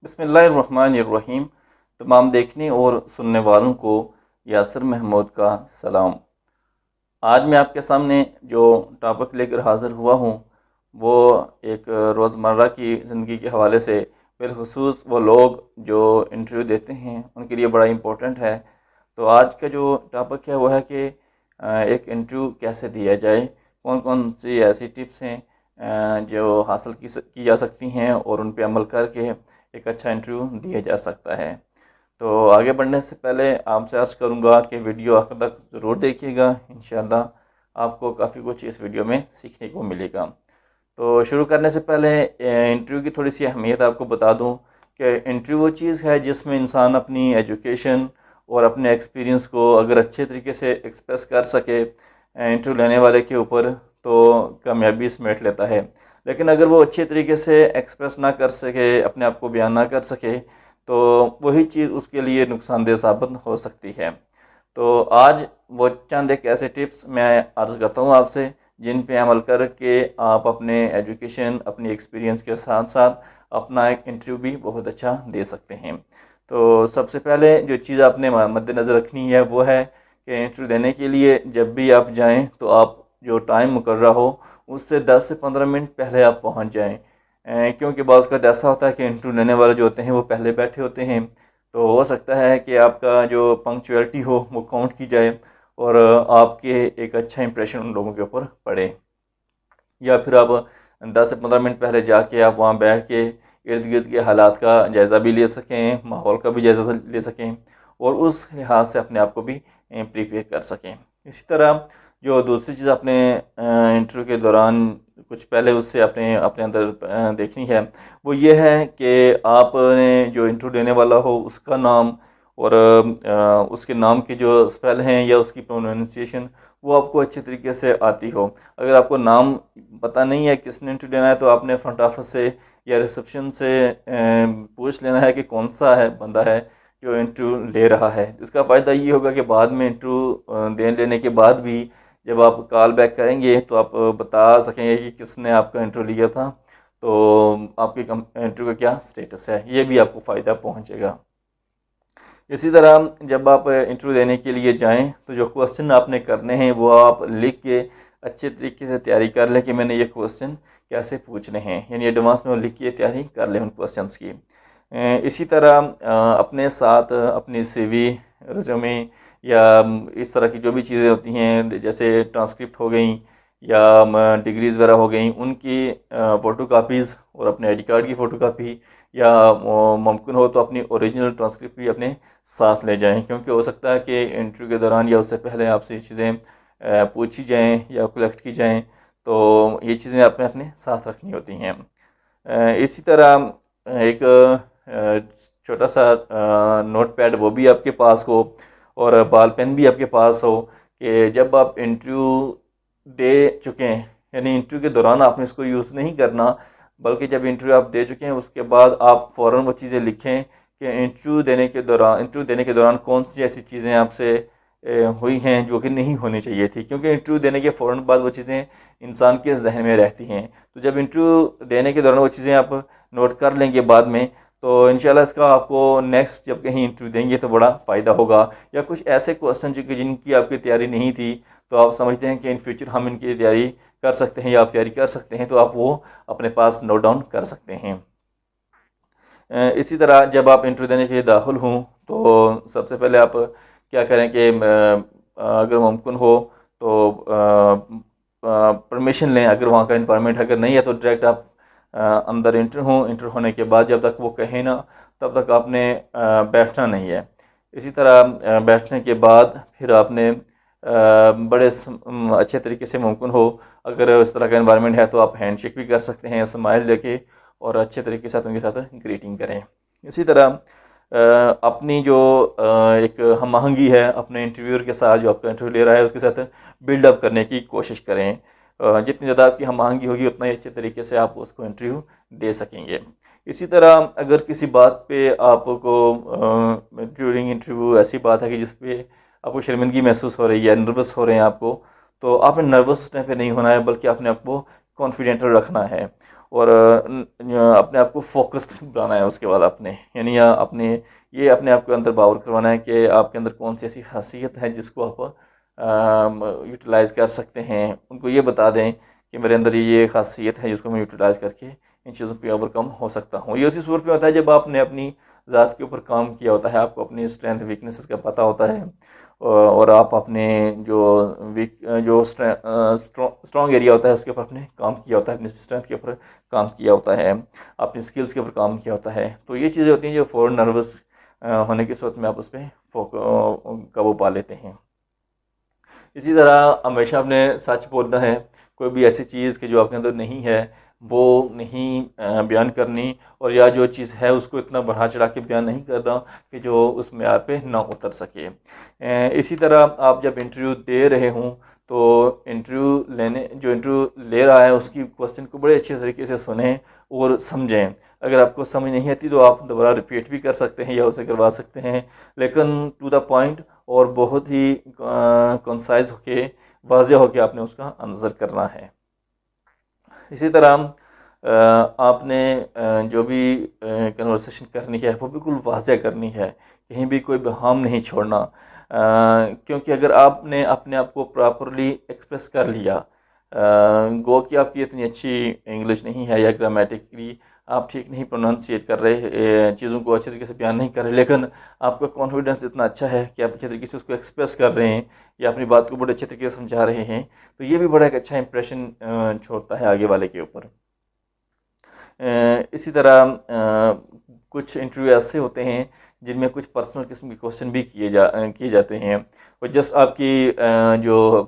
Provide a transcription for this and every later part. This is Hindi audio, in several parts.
बिस्मिल्लाहिर्रहमानिर्रहीम। तमाम देखने और सुनने वालों को यासिर महमूद का सलाम। आज मैं आपके सामने जो टॉपिक लेकर हाज़िर हुआ हूँ वो एक रोज़मर्रा की ज़िंदगी के हवाले से, बिलखुसूस वो लोग जो इंटरव्यू देते हैं उनके लिए बड़ा इम्पोर्टेंट है। तो आज का जो टॉपिक है वो है कि एक इंटरव्यू कैसे दिया जाए, कौन कौन सी ऐसी टिप्स हैं जो हासिल की जा सकती हैं और उन पे अमल करके एक अच्छा इंटरव्यू दिया जा सकता है। तो आगे बढ़ने से पहले आपसे अर्ज़ करूँगा कि वीडियो आखिर तक ज़रूर देखिएगा। इंशाल्लाह आपको काफ़ी कुछ इस वीडियो में सीखने को मिलेगा। तो शुरू करने से पहले इंटरव्यू की थोड़ी सी अहमियत आपको बता दूं कि इंटरव्यू वो चीज़ है जिसमें इंसान अपनी एजुकेशन और अपने एक्सपीरियंस को अगर अच्छे तरीके से एक्सप्रेस कर सके इंटरव्यू लेने वाले के ऊपर, तो कामयाबी समेट लेता है। लेकिन अगर वो अच्छे तरीके से एक्सप्रेस ना कर सके, अपने आप को बयान ना कर सके, तो वही चीज़ उसके लिए नुकसानदेह साबित हो सकती है। तो आज वो चंद एक ऐसे टिप्स मैं अर्ज़ करता हूँ आपसे जिन पे अमल करके आप अपने एजुकेशन, अपनी एक्सपीरियंस के साथ साथ अपना एक इंटरव्यू भी बहुत अच्छा दे सकते हैं। तो सबसे पहले जो चीज़ आपने मद्देनज़र रखनी है वो है कि इंटरव्यू देने के लिए जब भी आप जाएं तो आप जो टाइम मुकर्रर हो उससे 10 से 15 मिनट पहले आप पहुंच जाएं। क्योंकि बाज़ का ऐसा होता है कि इंटरव्यू लेने वाले जो होते हैं वो पहले बैठे होते हैं, तो हो सकता है कि आपका जो पंक्चुअलिटी हो वो काउंट की जाए और आपके एक अच्छा इंप्रेशन उन लोगों के ऊपर पड़े। या फिर आप 10 से 15 मिनट पहले जाके आप वहाँ बैठ के इर्द गिर्द के हालात का जायज़ा भी ले सकें, माहौल का भी जायज़ा ले सकें और उस लिहाज से अपने आप को भी प्रिपेयर कर सकें। इसी तरह जो दूसरी चीज़ अपने इंटरव्यू के दौरान कुछ पहले उससे अपने अपने अंदर देखनी है वो ये है कि आपने जो इंटरव्यू देने वाला हो उसका नाम और उसके नाम के जो स्पेल हैं या उसकी प्रोनाउंसिएशन वो आपको अच्छे तरीके से आती हो। अगर आपको नाम पता नहीं है किसने इंटरव्यू देना है तो आपने फ्रंट ऑफिस से या रिसेप्शन से पूछ लेना है कि कौन सा है बंदा है जो इंटरव्यू ले रहा है। इसका फ़ायदा ये होगा कि बाद में इंटरव्यू दे लेने के बाद भी जब आप कॉल बैक करेंगे तो आप बता सकेंगे कि किसने आपका इंटरव्यू लिया था, तो आपके इंटरव्यू का क्या स्टेटस है, ये भी आपको फ़ायदा पहुँचेगा। इसी तरह जब आप इंटरव्यू देने के लिए जाएं तो जो क्वेश्चन आपने करने हैं वो आप लिख के अच्छे तरीके से तैयारी कर लें कि मैंने ये क्वेश्चन कैसे पूछने हैं, यानी एडवांस में वो लिख के तैयारी कर लें उन क्वेश्चंस की। इसी तरह अपने साथ अपनी सीवी, रिज्यूमे या इस तरह की जो भी चीज़ें होती हैं जैसे ट्रांसक्रिप्ट हो गई या डिग्रीज़ वगैरह हो गई, उनकी फ़ोटो कापीज़ और अपने आईडी कार्ड की फ़ोटो कापी या मुमकिन हो तो अपनी ओरिजिनल ट्रांसक्रिप्ट भी अपने साथ ले जाएं, क्योंकि हो सकता है कि इंटरव्यू के दौरान या उससे पहले आपसे चीज़ें पूछी जाएं या कलेक्ट की जाएं, तो ये चीज़ें आपने अपने साथ रखनी होती हैं। इसी तरह एक छोटा सा नोट पैड वो भी आपके पास हो और बॉल पेन भी आपके पास हो कि जब आप इंटरव्यू दे चुके हैं, यानी इंटरव्यू के दौरान आपने इसको यूज़ नहीं करना, बल्कि जब इंटरव्यू आप दे चुके हैं उसके बाद आप फ़ौरन वो चीज़ें लिखें कि इंटरव्यू देने के दौरान कौन सी ऐसी चीज़ें आपसे हुई हैं जो कि नहीं होनी चाहिए थी, क्योंकि इंटरव्यू देने के फ़ौरन बाद वो चीज़ें इंसान के जहन में रहती हैं। तो जब इंटरव्यू देने के दौरान वो चीज़ें आप नोट कर लेंगे बाद में, तो इंशाल्लाह इसका आपको नेक्स्ट जब कहीं इंटरव्यू देंगे तो बड़ा फ़ायदा होगा। या कुछ ऐसे क्वेश्चन जो कि जिनकी आपकी तैयारी नहीं थी, तो आप समझते हैं कि इन फ्यूचर हम इनकी तैयारी कर सकते हैं या आप तैयारी कर सकते हैं, तो आप वो अपने पास नोट डाउन कर सकते हैं। इसी तरह जब आप इंटरव्यू देने के लिए दाखिल हों तो सबसे पहले आप क्या करें कि अगर मुमकिन हो तो परमिशन लें। अगर वहाँ का इन्वायरमेंट अगर नहीं है तो डायरेक्ट आप अंदर इंटर होने के बाद जब तक वो कहें ना तब तक आपने बैठना नहीं है। इसी तरह बैठने के बाद फिर आपने बड़े अच्छे तरीके से मुमकिन हो, अगर इस तरह का इन्वायरमेंट है तो आप हैंडशेक भी कर सकते हैं स्माइल देके और अच्छे तरीके से उनके साथ ग्रीटिंग करें। इसी तरह अपनी जो एक हम आहंगी है अपने इंटरव्यूअर के साथ, जो आपका इंटरव्यू ले रहा है उसके साथ बिल्डअप करने की कोशिश करें। जितनी ज़्यादा आपकी हम आहंगी होगी उतना ही अच्छे तरीके से आप उसको इंटरव्यू दे सकेंगे। इसी तरह अगर किसी बात पे आपको ड्यूरिंग इंटरव्यू ऐसी बात है कि जिस पे आपको शर्मिंदगी महसूस हो रही है, नर्वस हो रहे हैं आपको, तो आपने नर्वस उस टाइम पे नहीं होना है, बल्कि आपने आपको कॉन्फिडेंट रखना है और अपने आप को फोकस्ड बनाना है उसके बाद अपने, यानी अपने ये अपने आप के अंदर बावर करवाना है कि आपके अंदर कौन सी ऐसी खासियत है जिसको आप यूटिलाइज़ कर सकते हैं। उनको ये बता दें कि मेरे अंदर ये खासियत है जिसको मैं यूटिलाइज़ करके इन चीज़ों पे ओवरकम हो सकता हूँ। ये उसी सूरत में होता है जब आपने अपनी ज़ात के ऊपर काम किया होता है, आपको अपनी स्ट्रेंथ वीकनेसेस का पता होता है और आप अपने जो वीक जो स्ट्रॉन्ग एरिया होता है उसके ऊपर आपने काम किया होता है, अपनी स्ट्रेंथ के ऊपर काम किया होता है, अपनी स्किल्स के ऊपर काम किया होता है। तो ये चीज़ें होती हैं जो फ़ौरन नर्वस होने की सूरत में आप उस पर काबू पा लेते हैं। इसी तरह हमेशा अपने सच बोलना है। कोई भी ऐसी चीज़ कि जो आपके अंदर नहीं है वो नहीं बयान करनी, और या जो चीज़ है उसको इतना बढ़ा चढ़ा के बयान नहीं करना कि जो उस मेयार पे ना उतर सके। इसी तरह आप जब इंटरव्यू दे रहे हों तो इंटरव्यू ले रहा है उसकी क्वेश्चन को बड़े अच्छे तरीके से सुनें और समझें। अगर आपको समझ नहीं आती तो आप दोबारा रिपीट भी कर सकते हैं या उसे करवा सकते हैं, लेकिन टू द पॉइंट और बहुत ही कंसाइज होके वाज़ेह होके आपने उसका आंसर करना है। इसी तरह आपने जो भी कन्वर्सेशन करनी है वो बिल्कुल वाज़ेह करनी है, कहीं भी कोई बहाम नहीं छोड़ना। क्योंकि अगर आपने अपने आप को प्रॉपरली एक्सप्रेस कर लिया, गो कि आपकी इतनी अच्छी इंग्लिश नहीं है या ग्रामेटिकली आप ठीक नहीं प्रोनाउंसिएट कर रहे, चीज़ों को अच्छे तरीके से बयान नहीं कर रहे, लेकिन आपका कॉन्फिडेंस इतना अच्छा है कि आप अच्छे तरीके से उसको एक्सप्रेस कर रहे हैं या अपनी बात को बड़े अच्छे तरीके से समझा रहे हैं, तो ये भी बड़ा एक अच्छा इंप्रेशन छोड़ता है आगे वाले के ऊपर। इसी तरह कुछ इंटरव्यू ऐसे होते हैं जिनमें कुछ पर्सनल किस्म के क्वेश्चन भी किए जाते हैं, और जस्ट आपकी जो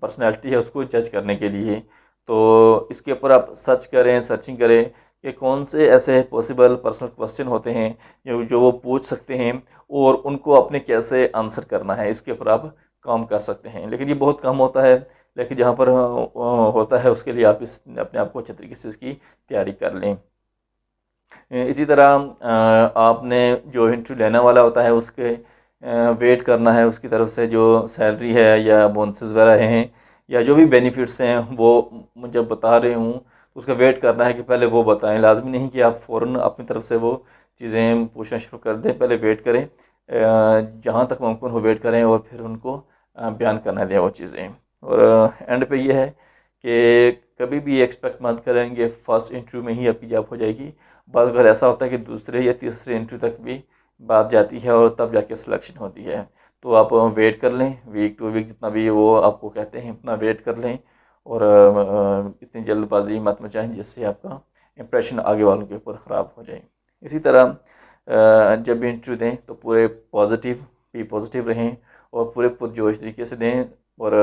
पर्सनैलिटी है उसको जज करने के लिए। तो इसके ऊपर आप सर्चिंग करें कि कौन से ऐसे पॉसिबल पर्सनल क्वेश्चन होते हैं जो वो पूछ सकते हैं और उनको अपने कैसे आंसर करना है, इसके ऊपर आप काम कर सकते हैं। लेकिन ये बहुत कम होता है, लेकिन जहाँ पर होता है उसके लिए आप अपने आप को अच्छे तरीके से इसकी तैयारी कर लें। इसी तरह आपने जो इंटरव्यू लेने वाला होता है उसके वेट करना है, उसकी तरफ से जो सैलरी है या बोनसेस वगैरह हैं या जो भी बेनिफिट्स हैं वो जब बता रहे हूँ तो उसका वेट करना है कि पहले वो बताएं। लाजमी नहीं कि आप फ़ौरन अपनी तरफ से वो चीज़ें पूछना शुरू कर दें, पहले वेट करें, जहाँ तक मुमकिन हो वेट करें और फिर उनको बयान करना दें वो चीज़ें। और एंड पे ये है कि कभी भी एक्सपेक्ट मत करेंगे फर्स्ट इंटरव्यू में ही आपकी जॉब हो जाएगी। बाद अगर ऐसा होता है कि दूसरे या तीसरे इंटरव्यू तक भी बात जाती है और तब जाके सिलेक्शन होती है। तो आप वेट कर लें, वीक टू वीक जितना भी वो आपको कहते हैं उतना वेट कर लें, और इतनी जल्दबाजी मत मचाएं जिससे आपका इंप्रेशन आगे वालों के ऊपर ख़राब हो जाए। इसी तरह जब भी इंटरव्यू दें तो पूरे पॉजिटिव रहें और पूरे पुरजोश तरीके से दें और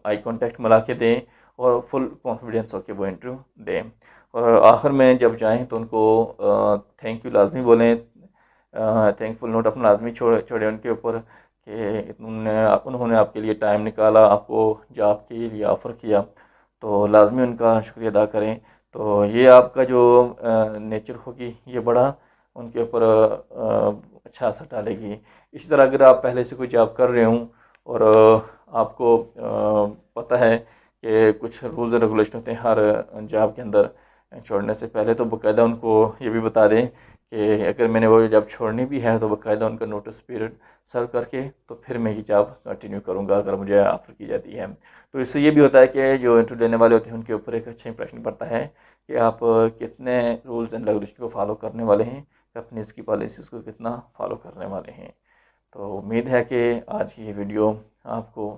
आई कांटेक्ट मिला के दें और फुल कॉन्फिडेंस होकर वो इंटरव्यू दें। और आखिर में जब जाएं तो उनको थैंक यू लाजमी बोलें, थैंकफुल नोट अपना लाजमी छोड़े उनके ऊपर कि उन्होंने आपके लिए टाइम निकाला, आपको जॉब के लिए ऑफ़र किया, तो लाजमी उनका शुक्रिया अदा करें। तो ये आपका जो नेचर होगी ये बड़ा उनके ऊपर अच्छा असर डालेगी। इसी तरह अगर आप पहले से कोई जॉब कर रहे हों और आपको पता है कि कुछ रूल्स एंड रेगुलेशन होते हैं हर जॉब के अंदर छोड़ने से पहले, तो बाकायदा उनको ये भी बता दें कि अगर मैंने वो जॉब छोड़नी भी है तो बाकायदा उनका नोटिस पीरियड सर्व करके तो फिर मैं ये जॉब कंटिन्यू करूँगा अगर मुझे ऑफ़र की जाती है। तो इससे ये भी होता है कि जो इंटरव्यू लेने वाले होते हैं उनके ऊपर एक अच्छा इंप्रेशन पड़ता है कि आप कितने रूल्स एंड रेगुलेशन को फॉलो करने वाले हैं, अपनी इसकी पॉलिसीज़ को कितना फॉलो करने वाले हैं। तो उम्मीद है कि आज की ये वीडियो आपको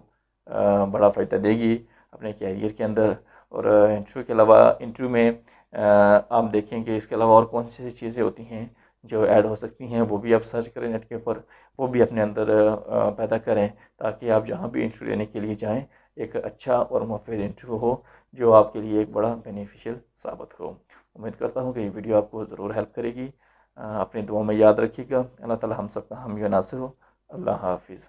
बड़ा फ़ायदा देगी अपने कैरियर के अंदर। और इंटरव्यू के अलावा इंटरव्यू में आप देखें कि इसके अलावा और कौन सी चीज़ें होती हैं जो ऐड हो सकती हैं, वो भी आप सर्च करें नेट के ऊपर, वो भी अपने अंदर पैदा करें ताकि आप जहाँ भी इंटरव्यू लेने के लिए जाएं एक अच्छा और मुफीद इंटरव्यू हो जो आपके लिए एक बड़ा बेनिफिशियल साबित हो। उम्मीद करता हूँ कि ये वीडियो आपको ज़रूर हेल्प करेगी। अपनी दुआ में याद रखिएगा। अल्लाह ताला हम सबका हामी व नासिर हो। अल्लाह हाफिज़।